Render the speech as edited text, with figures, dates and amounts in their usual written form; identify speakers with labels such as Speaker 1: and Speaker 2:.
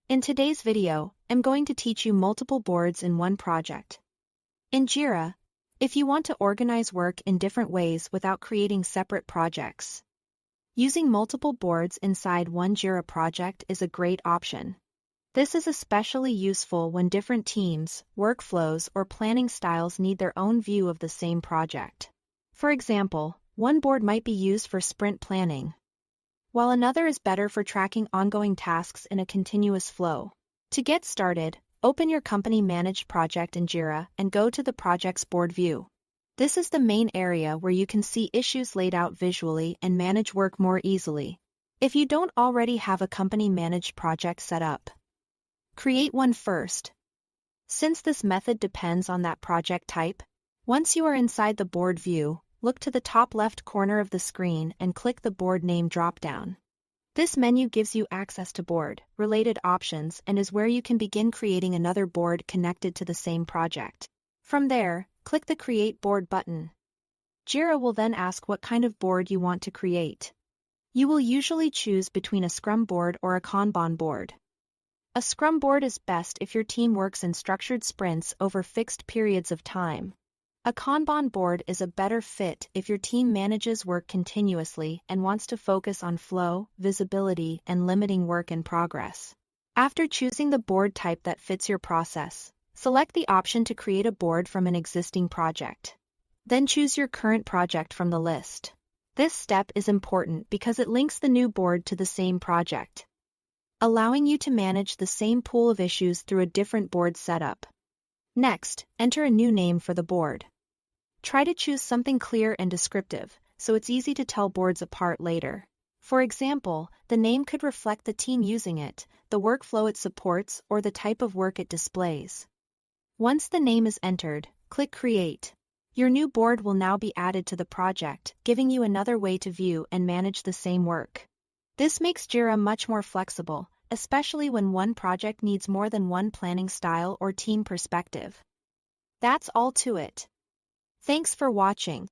Speaker 1: In today's video, I'm going to teach you multiple boards in one project. In Jira, if you want to organize work in different ways without creating separate projects, using multiple boards inside one Jira project is a great option. This is especially useful when different teams, workflows, or planning styles need their own view of the same project. For example, one board might be used for sprint planning, while another is better for tracking ongoing tasks in a continuous flow. To get started, open your company-managed project in Jira and go to the project's board view. This is the main area where you can see issues laid out visually and manage work more easily. If you don't already have a company-managed project set up, create one first. Since this method depends on that project type, once you are inside the board view, look to the top left corner of the screen and click the board name drop-down. This menu gives you access to board-related options and is where you can begin creating another board connected to the same project. From there, click the Create Board button. Jira will then ask what kind of board you want to create. You will usually choose between a Scrum board or a Kanban board. A Scrum board is best if your team works in structured sprints over fixed periods of time. A Kanban board is a better fit if your team manages work continuously and wants to focus on flow, visibility, and limiting work in progress. After choosing the board type that fits your process, select the option to create a board from an existing project. Then choose your current project from the list. This step is important because it links the new board to the same project, allowing you to manage the same pool of issues through a different board setup. Next, enter a new name for the board. Try to choose something clear and descriptive, so it's easy to tell boards apart later. For example, the name could reflect the team using it, the workflow it supports, or the type of work it displays. Once the name is entered, click Create. Your new board will now be added to the project, giving you another way to view and manage the same work. This makes Jira much more flexible, especially when one project needs more than one planning style or team perspective. That's all to it. Thanks for watching.